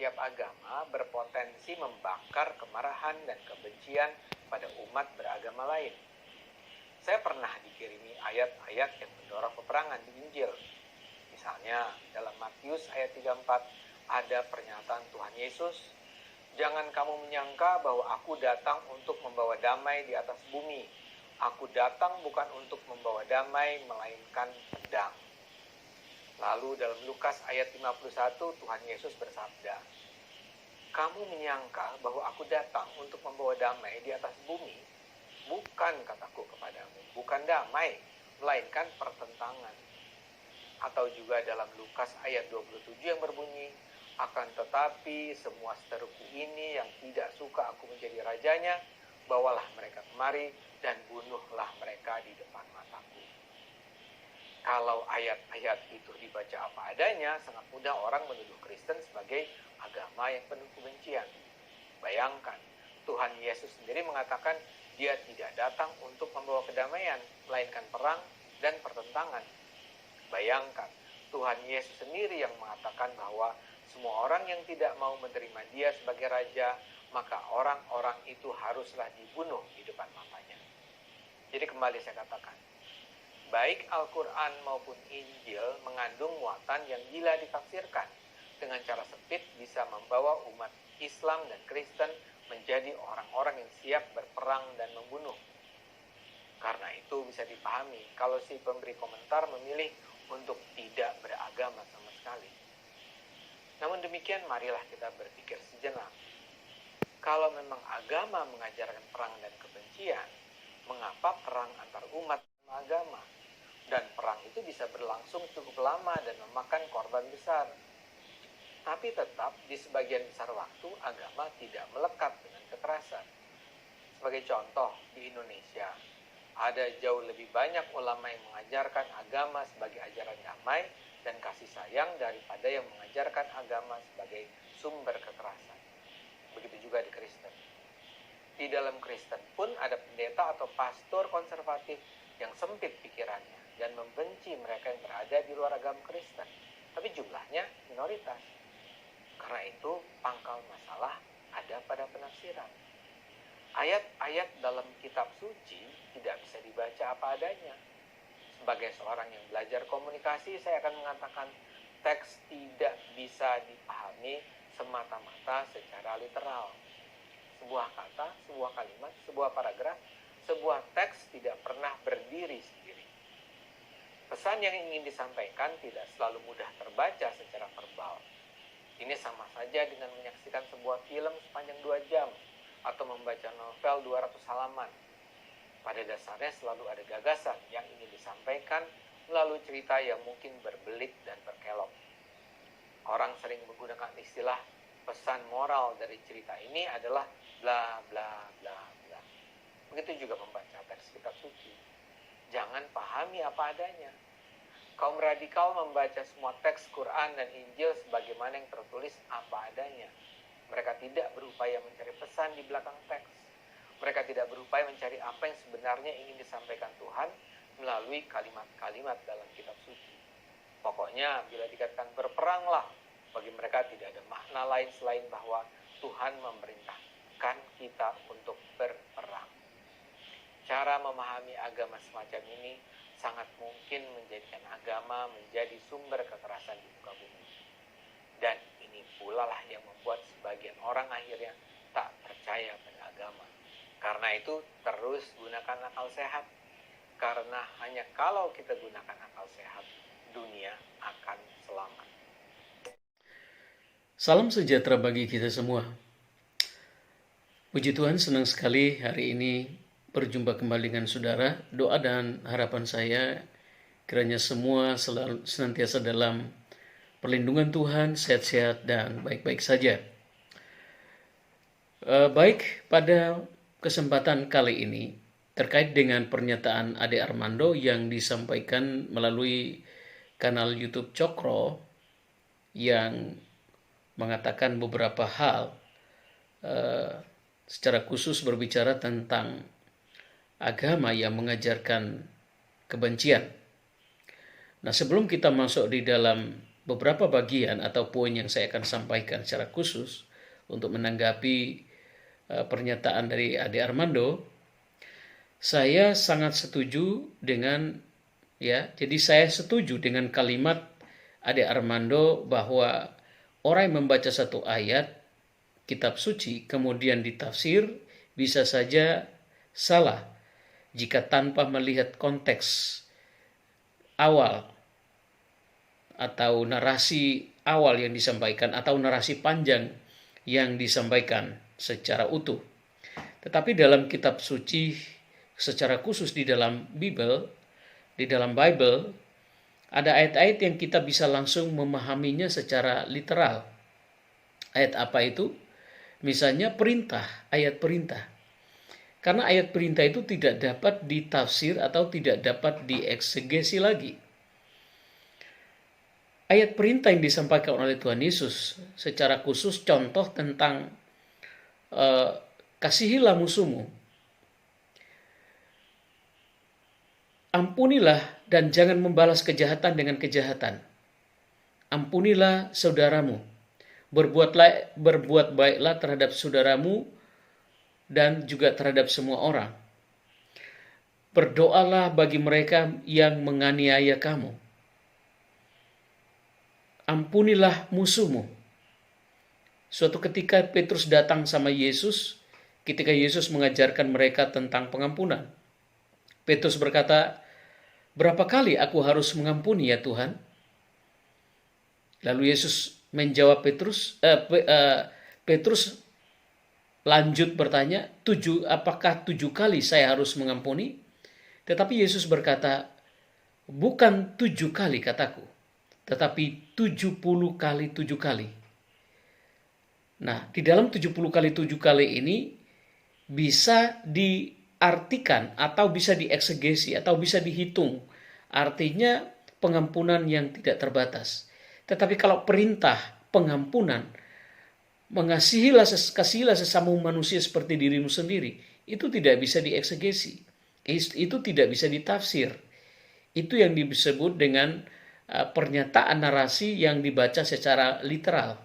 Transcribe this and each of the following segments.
setiap agama berpotensi membakar kemarahan dan kebencian pada umat beragama lain. Saya pernah dikirimi ayat-ayat yang mendorong peperangan di Injil. Misalnya dalam Matius ayat 34 ada pernyataan Tuhan Yesus, "Jangan kamu menyangka bahwa aku datang untuk membawa damai di atas bumi. Aku datang bukan untuk membawa damai, melainkan pedang." Lalu dalam Lukas ayat 51 Tuhan Yesus bersabda, "Kamu menyangka bahwa aku datang untuk membawa damai di atas bumi? Bukan, kataku kepadamu, bukan damai, melainkan pertentangan." Atau juga dalam Lukas ayat 27 yang berbunyi, "Akan tetapi semua seteruku ini yang tidak suka aku menjadi rajanya, bawalah mereka kemari dan bunuhlah mereka di depan mataku." Kalau ayat-ayat itu dibaca apa adanya, sangat mudah orang menuduh Kristen sebagai agama yang penuh kebencian. Bayangkan, Tuhan Yesus sendiri mengatakan Dia tidak datang untuk membawa kedamaian, melainkan perang dan pertentangan. Bayangkan, Tuhan Yesus sendiri yang mengatakan bahwa semua orang yang tidak mau menerima Dia sebagai Raja, maka orang-orang itu haruslah dibunuh di depan matanya. Jadi kembali saya katakan, baik Al-Quran maupun Injil mengandung muatan yang bila ditafsirkan dengan cara sempit bisa membawa umat Islam dan Kristen menjadi orang-orang yang siap berperang dan membunuh. Karena itu bisa dipahami kalau si pemberi komentar memilih untuk tidak beragama sama sekali. Namun demikian, marilah kita berpikir sejenak. Kalau memang agama mengajarkan perang dan kebencian, mengapa perang antar umat sama agama? Dan perang itu bisa berlangsung cukup lama dan memakan korban besar. Tapi tetap di sebagian besar waktu agama tidak melekat dengan kekerasan. Sebagai contoh, di Indonesia ada jauh lebih banyak ulama yang mengajarkan agama sebagai ajaran damai dan kasih sayang daripada yang mengajarkan agama sebagai sumber kekerasan. Begitu juga di Kristen. Di dalam Kristen pun ada pendeta atau pastor konservatif yang sempit pikirannya dan membenci mereka yang berada di luar agama Kristen. Tapi jumlahnya minoritas. Karena itu pangkal masalah ada pada penafsiran. Ayat-ayat dalam kitab suci tidak bisa dibaca apa adanya. Sebagai seorang yang belajar komunikasi, saya akan mengatakan teks tidak bisa dipahami semata-mata secara literal. Sebuah kata, sebuah kalimat, sebuah paragraf, sebuah teks tidak pernah berdiri sendiri. Pesan yang ingin disampaikan tidak selalu mudah terbaca secara verbal. Ini sama saja dengan menyaksikan sebuah film sepanjang 2 jam atau membaca novel 200 halaman. Pada dasarnya selalu ada gagasan yang ingin disampaikan melalui cerita yang mungkin berbelit dan berkelok. Orang sering menggunakan istilah pesan moral dari cerita ini adalah bla bla bla bla. Begitu juga membaca teks kitab suci. Jangan pahami apa adanya. Kaum radikal membaca semua teks Quran dan Injil sebagaimana yang tertulis apa adanya. Mereka tidak berupaya mencari pesan di belakang teks. Mereka tidak berupaya mencari apa yang sebenarnya ingin disampaikan Tuhan melalui kalimat-kalimat dalam kitab suci. Pokoknya bila dikatakan berperanglah, bagi mereka tidak ada makna lain selain bahwa Tuhan memerintahkan kita untuk berperang. Cara memahami agama semacam ini sangat mungkin menjadikan agama menjadi sumber kekerasan di muka bumi. Dan ini pula lah yang membuat sebagian orang akhirnya tak percaya pada agama. Karena itu terus gunakan akal sehat. Karena hanya kalau kita gunakan akal sehat, dunia akan selamat. Salam sejahtera bagi kita semua. Puji Tuhan, senang sekali hari ini berjumpa kembali dengan saudara. Doa dan harapan saya kiranya semua senantiasa dalam perlindungan Tuhan, sehat-sehat dan baik-baik saja. Baik, pada kesempatan kali ini terkait dengan pernyataan Ade Armando yang disampaikan melalui kanal YouTube Cokro yang mengatakan beberapa hal secara khusus berbicara tentang agama yang mengajarkan kebencian. Nah, sebelum kita masuk di dalam beberapa bagian atau poin yang saya akan sampaikan secara khusus untuk menanggapi pernyataan dari Ade Armando. Saya sangat setuju dengan jadi saya setuju dengan kalimat Ade Armando bahwa orang yang membaca satu ayat kitab suci kemudian ditafsir bisa saja salah jika tanpa melihat konteks awal atau narasi awal yang disampaikan atau narasi panjang yang disampaikan secara utuh. Tetapi dalam kitab suci secara khusus di dalam Bible ada ayat-ayat yang kita bisa langsung memahaminya secara literal. Ayat apa itu? Misalnya perintah, ayat perintah. Karena ayat perintah itu tidak dapat ditafsir atau tidak dapat dieksegesi lagi. Ayat perintah yang disampaikan oleh Tuhan Yesus secara khusus contoh tentang kasihilah musuhmu, ampunilah dan jangan membalas kejahatan dengan kejahatan, ampunilah saudaramu, berbuat baiklah terhadap saudaramu dan juga terhadap semua orang. Berdoalah bagi mereka yang menganiaya kamu. Ampunilah musuhmu. Suatu ketika Petrus datang sama Yesus, ketika Yesus mengajarkan mereka tentang pengampunan. Petrus berkata, "Berapa kali aku harus mengampuni ya Tuhan?" Lalu Yesus menjawab Petrus lanjut bertanya, apakah 7 kali saya harus mengampuni? Tetapi Yesus berkata, bukan 7 kali kataku, tetapi 70 kali 7 kali. Nah, di dalam 70 kali 7 kali ini bisa diartikan atau bisa dieksegesi atau bisa dihitung. Artinya pengampunan yang tidak terbatas. Tetapi kalau perintah pengampunan, kasihilah sesama manusia seperti dirimu sendiri, itu tidak bisa dieksegesi, itu tidak bisa ditafsir. Itu yang disebut dengan pernyataan narasi yang dibaca secara literal.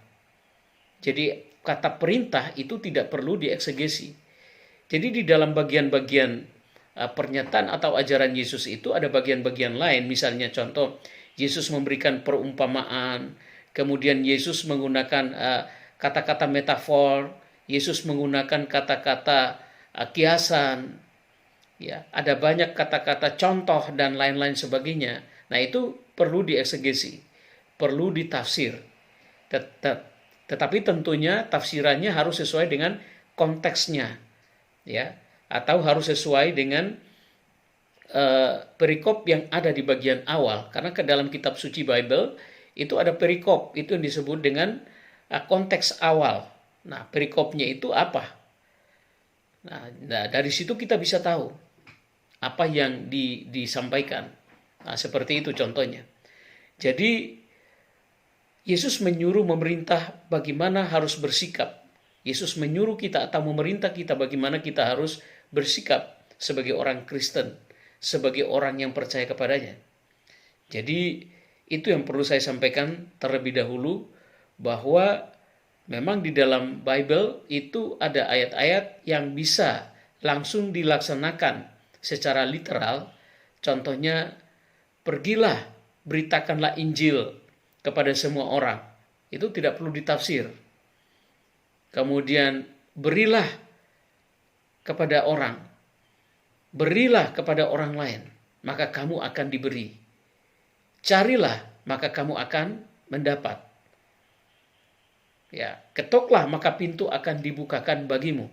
Jadi kata perintah itu tidak perlu dieksegesi. Jadi di dalam bagian-bagian pernyataan atau ajaran Yesus itu ada bagian-bagian lain. Misalnya contoh, Yesus memberikan perumpamaan, kemudian Yesus menggunakan kata-kata metafor, Yesus menggunakan kata-kata kiasan, ada banyak kata-kata contoh dan lain-lain sebagainya. Nah, itu perlu dieksegesi, perlu ditafsir. Tetapi tentunya tafsirannya harus sesuai dengan konteksnya, atau harus sesuai dengan perikop yang ada di bagian awal. Karena ke dalam kitab suci Bible itu ada perikop, itu yang disebut dengan konteks awal. Nah, perikopnya itu apa? Nah, dari situ kita bisa tahu apa yang disampaikan. Nah, seperti itu contohnya. Jadi, Yesus menyuruh memerintah bagaimana harus bersikap. Yesus menyuruh kita atau memerintah kita bagaimana kita harus bersikap sebagai orang Kristen, sebagai orang yang percaya kepadanya. Jadi, itu yang perlu saya sampaikan terlebih dahulu, bahwa memang di dalam Bible itu ada ayat-ayat yang bisa langsung dilaksanakan secara literal. Contohnya, pergilah, beritakanlah Injil kepada semua orang. Itu tidak perlu ditafsir. Kemudian, berilah kepada orang. Berilah kepada orang lain, maka kamu akan diberi. Carilah, maka kamu akan mendapat. Ketoklah maka pintu akan dibukakan bagimu.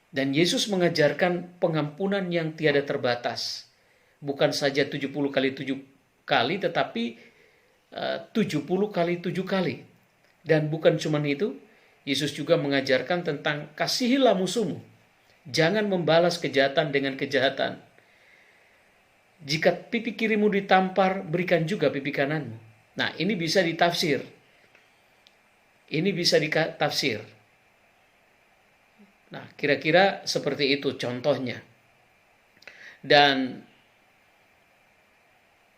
Dan Yesus mengajarkan pengampunan yang tiada terbatas. Bukan saja 70 kali 7 kali, tetapi 70 kali 7 kali. Dan bukan cuma itu, Yesus juga mengajarkan tentang kasihilah musuhmu. Jangan membalas kejahatan dengan kejahatan. Jika pipi kirimu ditampar, berikan juga pipi kananmu. Nah, ini bisa ditafsir. Ini bisa ditafsir. Nah, kira-kira seperti itu contohnya. Dan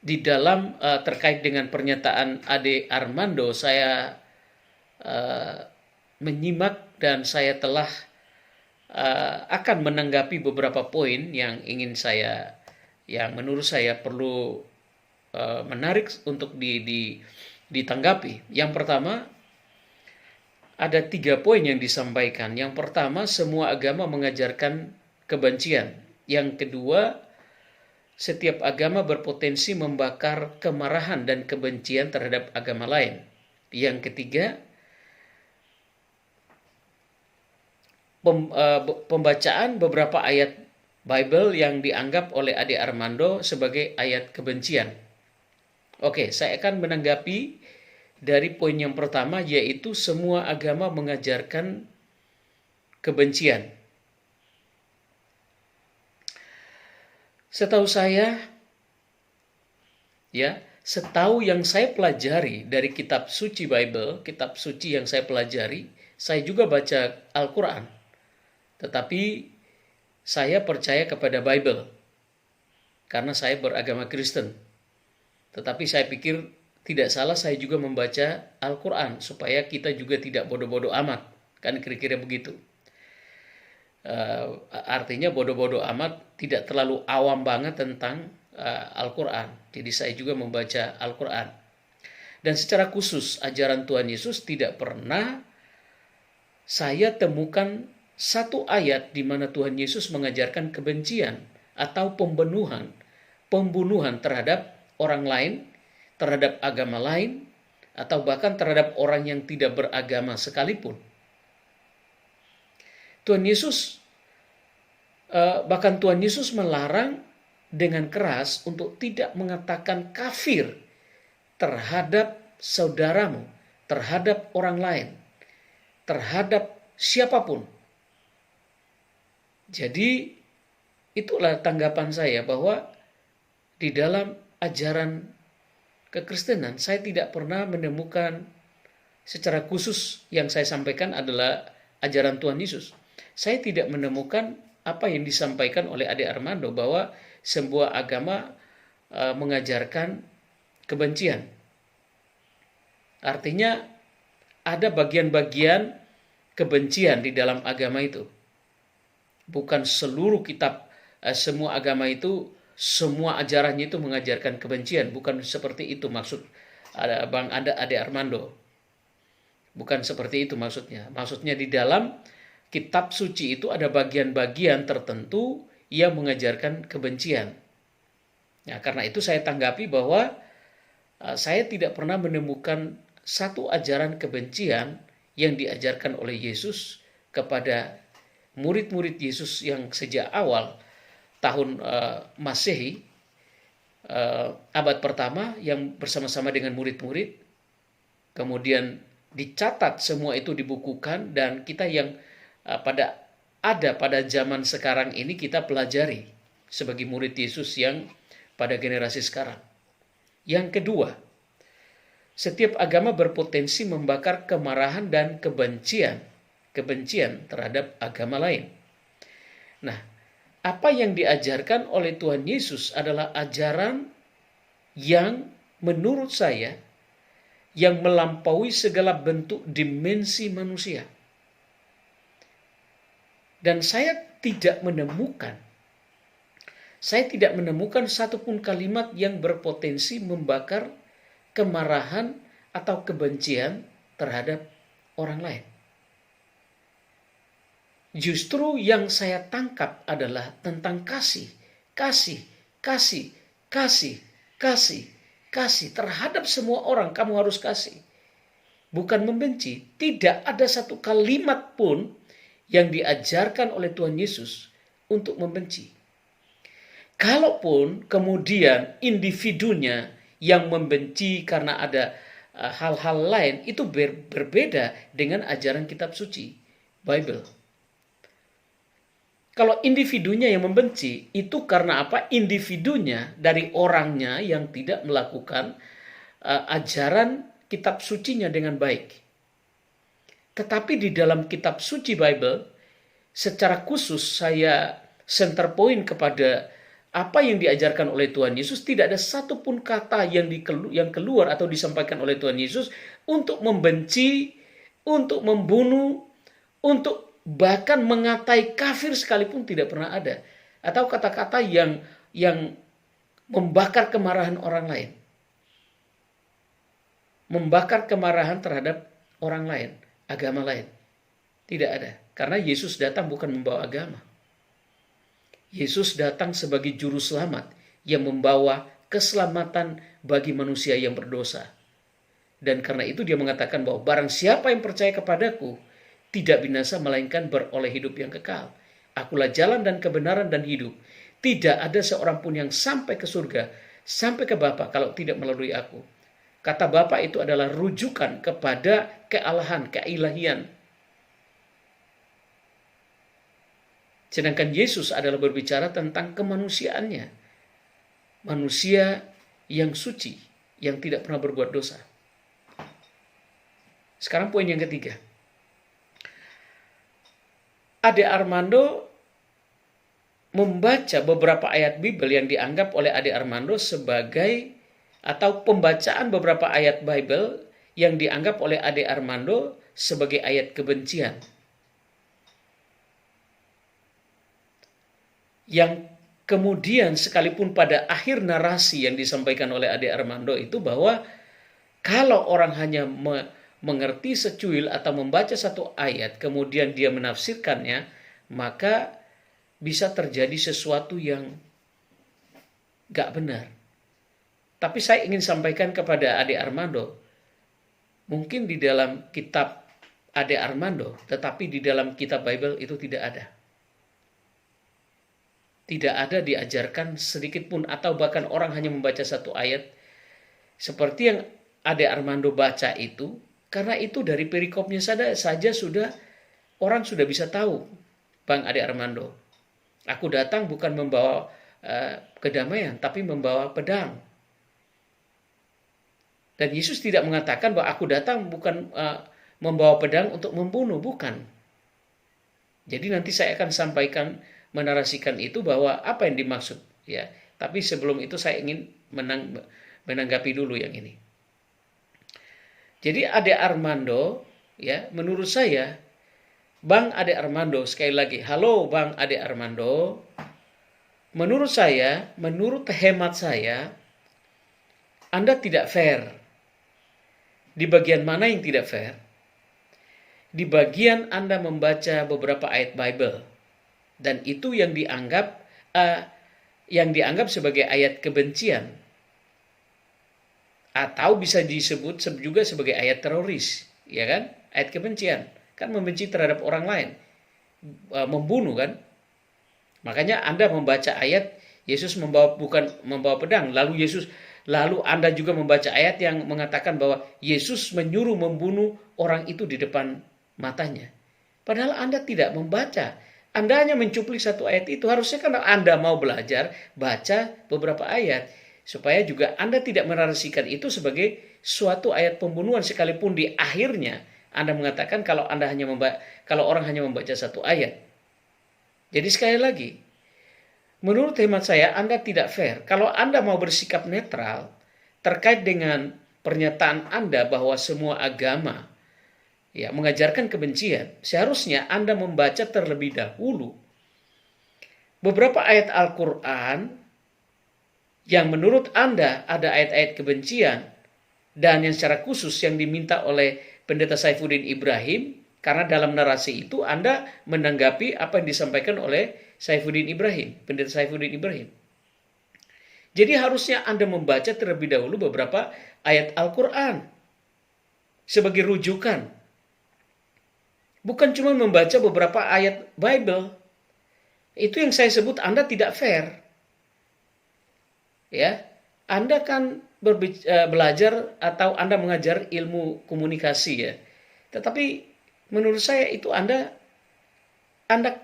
di dalam terkait dengan pernyataan Ade Armando, saya menyimak dan saya telah akan menanggapi beberapa poin yang menurut saya perlu menarik untuk ditanggapi. Yang pertama, ada 3 poin yang disampaikan. Yang pertama, semua agama mengajarkan kebencian. Yang kedua, setiap agama berpotensi membakar kemarahan dan kebencian terhadap agama lain. Yang ketiga, pembacaan beberapa ayat Bible yang dianggap oleh Ade Armando sebagai ayat kebencian. Oke, saya akan menanggapi dari poin yang pertama, yaitu semua agama mengajarkan kebencian. Setahu saya, setahu yang saya pelajari dari kitab suci Bible, kitab suci yang saya pelajari, saya juga baca Al-Quran. Tetapi saya percaya kepada Bible karena saya beragama Kristen. Tetapi saya pikir tidak salah saya juga membaca Al-Quran supaya kita juga tidak bodoh-bodoh amat. Kan kira-kira begitu. Artinya bodoh-bodoh amat, tidak terlalu awam banget tentang Al-Quran. Jadi saya juga membaca Al-Quran. Dan secara khusus ajaran Tuhan Yesus tidak pernah saya temukan satu ayat di mana Tuhan Yesus mengajarkan kebencian atau pembunuhan terhadap orang lain, terhadap agama lain, atau bahkan terhadap orang yang tidak beragama sekalipun. Bahkan Tuhan Yesus melarang dengan keras untuk tidak mengatakan kafir terhadap saudaramu, terhadap orang lain, terhadap siapapun. Jadi itulah tanggapan saya bahwa di dalam ajaran kekristenan saya tidak pernah menemukan secara khusus yang saya sampaikan adalah ajaran Tuhan Yesus. Saya tidak menemukan apa yang disampaikan oleh Ade Armando bahwa sebuah agama mengajarkan kebencian. Artinya ada bagian-bagian kebencian di dalam agama itu. Bukan seluruh kitab, semua agama itu, semua ajarannya itu mengajarkan kebencian. Bukan seperti itu maksud Bang Ade Armando. Bukan seperti itu maksudnya. Maksudnya di dalam kitab suci itu ada bagian-bagian tertentu yang mengajarkan kebencian. Nah, karena itu saya tanggapi bahwa saya tidak pernah menemukan satu ajaran kebencian yang diajarkan oleh Yesus kepada murid-murid Yesus yang sejak awal tahun Masehi, abad pertama yang bersama-sama dengan murid-murid, kemudian dicatat semua itu dibukukan, dan kita yang pada zaman sekarang ini kita pelajari sebagai murid Yesus yang pada generasi sekarang. Yang kedua, setiap agama berpotensi membakar kemarahan dan kebencian terhadap agama lain. Nah, apa yang diajarkan oleh Tuhan Yesus adalah ajaran yang menurut saya yang melampaui segala bentuk dimensi manusia. Dan saya tidak menemukan satupun kalimat yang berpotensi membakar kemarahan atau kebencian terhadap orang lain. Justru yang saya tangkap adalah tentang kasih terhadap semua orang. Kamu harus kasih, bukan membenci. Tidak ada satu kalimat pun yang diajarkan oleh Tuhan Yesus untuk membenci. Kalaupun kemudian individunya yang membenci karena ada hal-hal lain, itu berbeda dengan ajaran kitab suci Bible. Kalau individunya yang membenci, itu karena apa? Individunya dari orangnya yang tidak melakukan ajaran kitab sucinya dengan baik. Tetapi di dalam kitab suci Bible, secara khusus saya center point kepada apa yang diajarkan oleh Tuhan Yesus, tidak ada satupun kata yang keluar atau disampaikan oleh Tuhan Yesus untuk membenci, untuk membunuh, untuk bahkan mengatai kafir sekalipun tidak pernah ada. Atau kata-kata yang membakar kemarahan orang lain. Membakar kemarahan terhadap orang lain, agama lain. Tidak ada. Karena Yesus datang bukan membawa agama. Yesus datang sebagai juru selamat yang membawa keselamatan bagi manusia yang berdosa. Dan karena itu dia mengatakan bahwa barang siapa yang percaya kepadaku tidak binasa melainkan beroleh hidup yang kekal. Akulah jalan dan kebenaran dan hidup. Tidak ada seorang pun yang sampai ke surga, sampai ke Bapa kalau tidak melalui aku. Kata Bapa itu adalah rujukan kepada kealahan, keilahian. Sedangkan Yesus adalah berbicara tentang kemanusiaannya. Manusia yang suci, yang tidak pernah berbuat dosa. Sekarang poin yang ketiga. Ade Armando membaca beberapa ayat Bible yang dianggap oleh Ade Armando sebagai, atau pembacaan beberapa ayat Bible yang dianggap oleh Ade Armando sebagai ayat kebencian. Yang kemudian sekalipun pada akhir narasi yang disampaikan oleh Ade Armando itu bahwa kalau orang hanya mengerti secuil atau membaca satu ayat kemudian dia menafsirkannya, maka bisa terjadi sesuatu yang gak benar. Tapi saya ingin sampaikan kepada Ade Armando, mungkin di dalam kitab Ade Armando, tetapi di dalam kitab Bible itu tidak ada. Tidak ada diajarkan sedikit pun, atau bahkan orang hanya membaca satu ayat seperti yang Ade Armando baca itu, karena itu dari perikopnya saja sudah orang sudah bisa tahu, Bang Ade Armando. Aku datang bukan membawa kedamaian, tapi membawa pedang. Dan Yesus tidak mengatakan bahwa aku datang bukan membawa pedang untuk membunuh, bukan. Jadi nanti saya akan sampaikan, menarasikan itu bahwa apa yang dimaksud, ya. Tapi sebelum itu saya ingin menanggapi dulu yang ini. Jadi Ade Armando, ya, menurut saya, Bang Ade Armando, sekali lagi, halo Bang Ade Armando, menurut saya, menurut hemat saya, Anda tidak fair. Di bagian mana yang tidak fair? Di bagian Anda membaca beberapa ayat Bible. Dan itu yang dianggap sebagai ayat kebencian, atau bisa disebut juga sebagai ayat teroris, ya kan? Ayat kebencian kan membenci terhadap orang lain, membunuh kan? Makanya Anda membaca ayat Yesus bukan membawa pedang, lalu Anda juga membaca ayat yang mengatakan bahwa Yesus menyuruh membunuh orang itu di depan matanya. Padahal Anda tidak membaca. Anda hanya mencuplik satu ayat itu. Harusnya kalau Anda mau belajar, baca beberapa ayat. Supaya juga Anda tidak menarasikan itu sebagai suatu ayat pembunuhan. Sekalipun di akhirnya Anda mengatakan kalau orang hanya membaca satu ayat. Jadi sekali lagi, menurut hemat saya Anda tidak fair. Kalau Anda mau bersikap netral terkait dengan pernyataan Anda bahwa semua agama mengajarkan kebencian, seharusnya Anda membaca terlebih dahulu beberapa ayat Al-Quran yang menurut Anda ada ayat-ayat kebencian, dan yang secara khusus yang diminta oleh Pendeta Saifuddin Ibrahim, karena dalam narasi itu Anda menanggapi apa yang disampaikan oleh Pendeta Saifuddin Ibrahim. Jadi harusnya Anda membaca terlebih dahulu beberapa ayat Al-Quran sebagai rujukan. Bukan cuma membaca beberapa ayat Bible. Itu yang saya sebut Anda tidak fair. Ya, Anda kan belajar atau Anda mengajar ilmu komunikasi, ya. Tetapi menurut saya itu Anda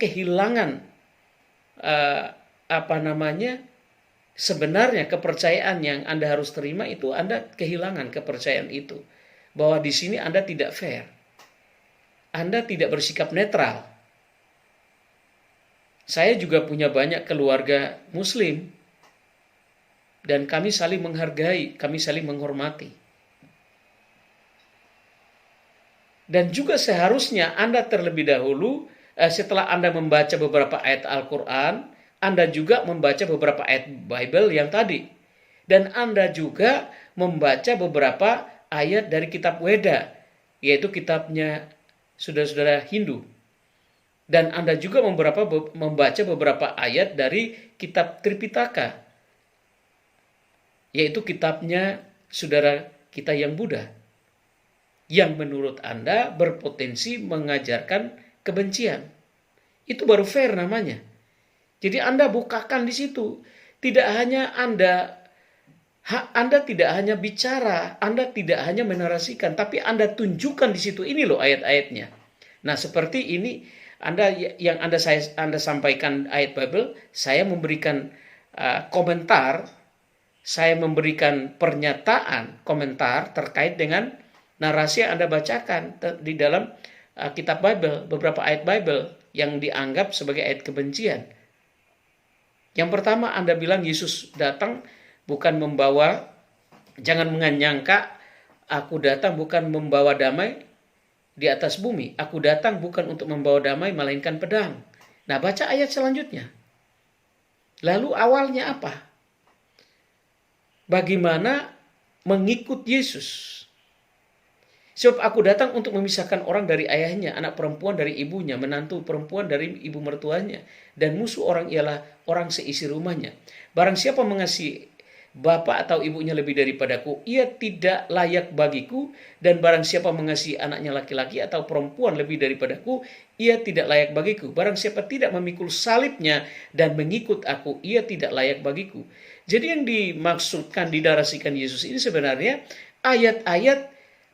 kehilangan sebenarnya kepercayaan yang Anda harus terima itu. Anda kehilangan kepercayaan itu, bahwa di sini Anda tidak fair. Anda tidak bersikap netral. Saya juga punya banyak keluarga Muslim, dan kami saling menghargai, kami saling menghormati. Dan juga seharusnya Anda terlebih dahulu, setelah Anda membaca beberapa ayat Al-Quran, Anda juga membaca beberapa ayat Bible yang tadi. Dan Anda juga membaca beberapa ayat dari kitab Weda, yaitu kitabnya saudara-saudara Hindu. Dan Anda juga membaca beberapa ayat dari kitab Tripitaka, yaitu kitabnya saudara kita yang Buddha, yang menurut Anda berpotensi mengajarkan kebencian. Itu baru fair namanya. Jadi Anda bukakan di situ. Tidak hanya Anda tidak hanya bicara, Anda tidak hanya menarasikan, tapi Anda tunjukkan di situ, ini loh ayat-ayatnya. Nah, seperti ini Anda sampaikan ayat Bible, saya memberikan komentar, saya memberikan pernyataan komentar terkait dengan narasi yang Anda bacakan di dalam kitab Bible, beberapa ayat Bible yang dianggap sebagai ayat kebencian. Yang pertama, Anda bilang Yesus datang bukan membawa, jangan menyangka aku datang bukan membawa damai di atas bumi. Aku datang bukan untuk membawa damai melainkan pedang. Nah, baca ayat selanjutnya. Lalu awalnya apa? Bagaimana mengikut Yesus? Sebab aku datang untuk memisahkan orang dari ayahnya, anak perempuan dari ibunya, menantu perempuan dari ibu mertuanya, dan musuh orang ialah orang seisi rumahnya. Barang siapa mengasihi bapak atau ibunya lebih daripadaku, ia tidak layak bagiku, dan barang siapa mengasihi anaknya laki-laki atau perempuan lebih daripadaku, ia tidak layak bagiku. Barang siapa tidak memikul salibnya dan mengikut aku, ia tidak layak bagiku. Jadi yang dimaksudkan, dinarasikan Yesus ini sebenarnya ayat-ayat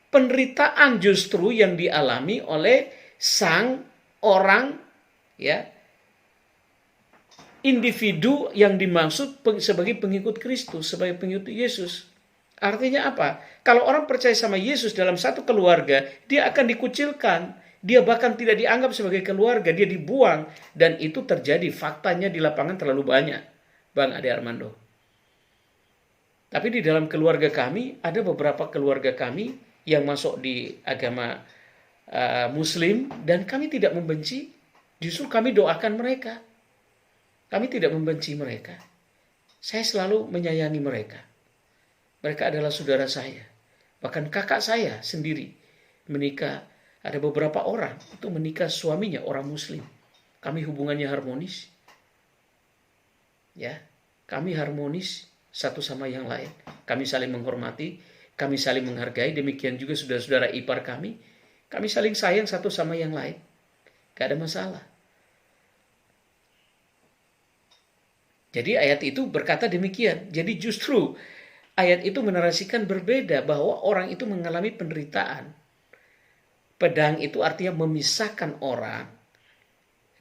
penderitaan justru yang dialami oleh sang orang, ya, individu yang dimaksud sebagai pengikut Kristus, sebagai pengikut Yesus. Artinya apa? Kalau orang percaya sama Yesus dalam satu keluarga, dia akan dikucilkan. Dia bahkan tidak dianggap sebagai keluarga, dia dibuang. Dan itu terjadi, faktanya di lapangan terlalu banyak, Bang Ade Armando. Tapi di dalam keluarga kami, ada beberapa keluarga kami yang masuk di agama Muslim, dan kami tidak membenci, justru kami doakan mereka. Kami tidak membenci mereka. Saya selalu menyayangi mereka. Mereka adalah saudara saya. Bahkan kakak saya sendiri menikah, ada beberapa orang itu menikah suaminya orang Muslim. Kami hubungannya harmonis. Ya, kami harmonis satu sama yang lain. Kami saling menghormati, kami saling menghargai, demikian juga saudara-saudara ipar kami. Kami saling sayang satu sama yang lain. Gak ada masalah. Jadi ayat itu berkata demikian. Jadi justru ayat itu menarasikan berbeda, bahwa orang itu mengalami penderitaan. Pedang itu artinya memisahkan orang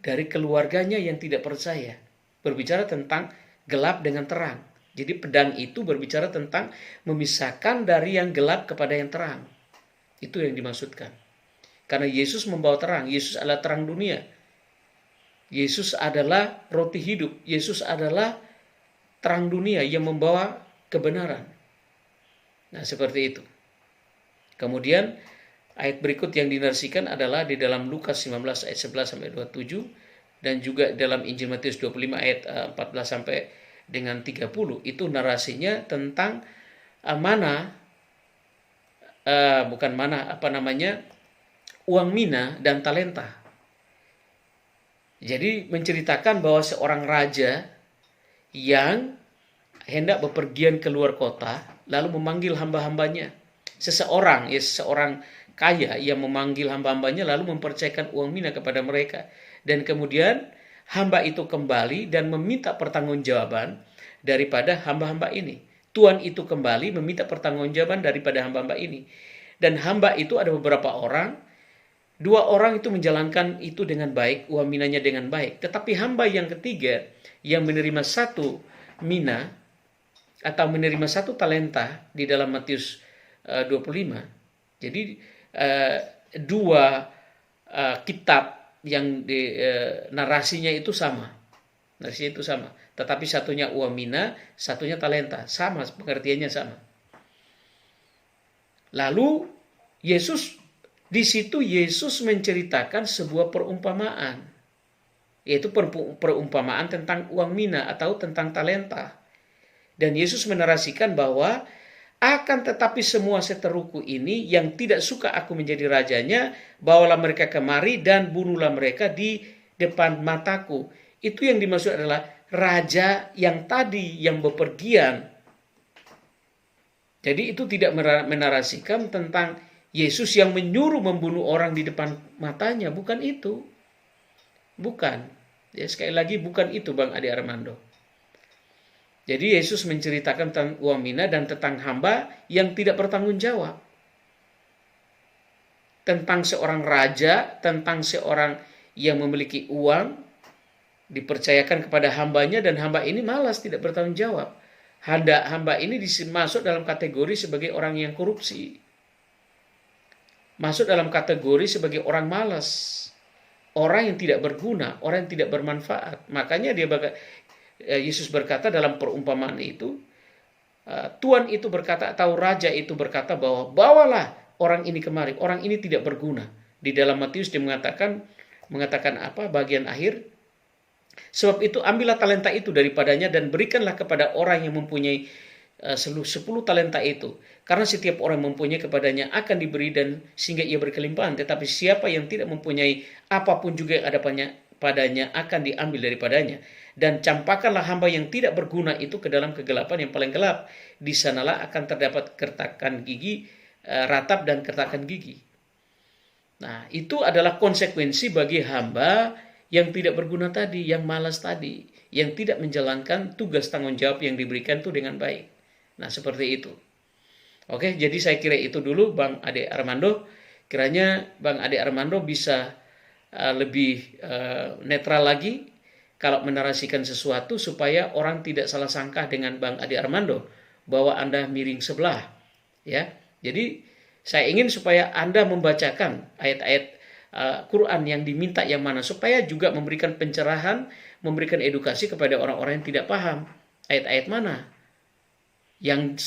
dari keluarganya yang tidak percaya. Berbicara tentang gelap dengan terang. Jadi pedang itu berbicara tentang memisahkan dari yang gelap kepada yang terang. Itu yang dimaksudkan. Karena Yesus membawa terang. Yesus adalah terang dunia. Yesus adalah roti hidup. Yesus adalah terang dunia yang membawa kebenaran. Nah, seperti itu. Kemudian ayat berikut yang dinarasikan adalah di dalam Lukas 19 ayat 11 sampai 27 dan juga dalam Injil Matius 25 ayat 14 sampai dengan 30. Itu narasinya tentang uang mina dan talenta. Jadi menceritakan bahwa seorang raja yang hendak bepergian keluar kota lalu memanggil hamba-hambanya. Seseorang kaya yang memanggil hamba-hambanya lalu mempercayakan uang mina kepada mereka. Dan kemudian hamba itu kembali dan meminta pertanggungjawaban daripada hamba-hamba ini. Tuan itu kembali meminta pertanggungjawaban daripada hamba-hamba ini. Dan hamba itu ada beberapa orang. 2 orang itu menjalankan itu dengan baik, uang minanya dengan baik. Tetapi hamba yang ketiga yang menerima 1 mina atau menerima 1 talenta di dalam Matius 25. Jadi 2 kitab yang narasinya itu sama. Narasi itu sama. Tetapi satunya uang mina, satunya talenta. Sama, pengertiannya sama. Lalu di situ Yesus menceritakan sebuah perumpamaan. Yaitu perumpamaan tentang uang mina atau tentang talenta. Dan Yesus menarasikan bahwa akan tetapi semua seteruku ini yang tidak suka aku menjadi rajanya, bawalah mereka kemari dan bunuhlah mereka di depan mataku. Itu yang dimaksud adalah raja yang tadi yang bepergian. Jadi itu tidak menarasikan tentang Yesus yang menyuruh membunuh orang di depan matanya. Bukan itu. Bukan. Ya, sekali lagi bukan itu Bang Ade Armando. Jadi Yesus menceritakan tentang uang mina dan tentang hamba yang tidak bertanggung jawab. Tentang seorang raja, tentang seorang yang memiliki uang, dipercayakan kepada hambanya dan hamba ini malas tidak bertanggung jawab. Hamba ini masuk dalam kategori sebagai orang yang korupsi. Masuk dalam kategori sebagai orang malas. Orang yang tidak berguna, orang yang tidak bermanfaat. Makanya Yesus berkata dalam perumpamaan itu, Tuhan itu berkata atau raja itu berkata bahwa bawalah orang ini kemari, orang ini tidak berguna. Di dalam Matius dia mengatakan apa bagian akhir? Sebab itu ambillah talenta itu daripadanya dan berikanlah kepada orang yang mempunyai 10 talenta itu. Karena setiap orang mempunyai kepadanya akan diberi dan sehingga ia berkelimpahan. Tetapi siapa yang tidak mempunyai apapun juga yang ada padanya akan diambil daripadanya. Dan campakkanlah hamba yang tidak berguna itu ke dalam kegelapan yang paling gelap. Di sanalah akan terdapat kertakan gigi, ratap dan kertakan gigi. Nah, itu adalah konsekuensi bagi hamba yang tidak berguna tadi, yang malas tadi, yang tidak menjalankan tugas tanggung jawab yang diberikan itu dengan baik. Nah, seperti itu. Oke, jadi saya kira itu dulu Bang Ade Armando. Kiranya Bang Ade Armando bisa lebih netral lagi kalau menarasikan sesuatu supaya orang tidak salah sangka dengan Bang Ade Armando bahwa Anda miring sebelah, ya. Jadi saya ingin supaya Anda membacakan ayat-ayat Quran yang diminta yang mana supaya juga memberikan pencerahan, memberikan edukasi kepada orang-orang yang tidak paham ayat-ayat mana yang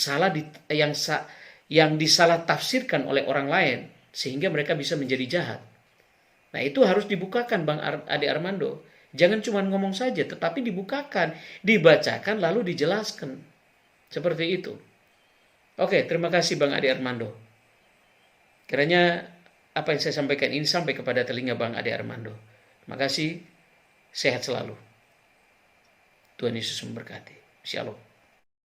disalah tafsirkan oleh orang lain sehingga mereka bisa menjadi jahat. Nah, itu harus dibukakan Bang Ade Armando. Jangan cuma ngomong saja, tetapi dibukakan, dibacakan, lalu dijelaskan. Seperti itu. Oke, terima kasih Bang Ade Armando. Kiranya apa yang saya sampaikan ini sampai kepada telinga Bang Ade Armando. Terima kasih, sehat selalu. Tuhan Yesus memberkati. Shalom.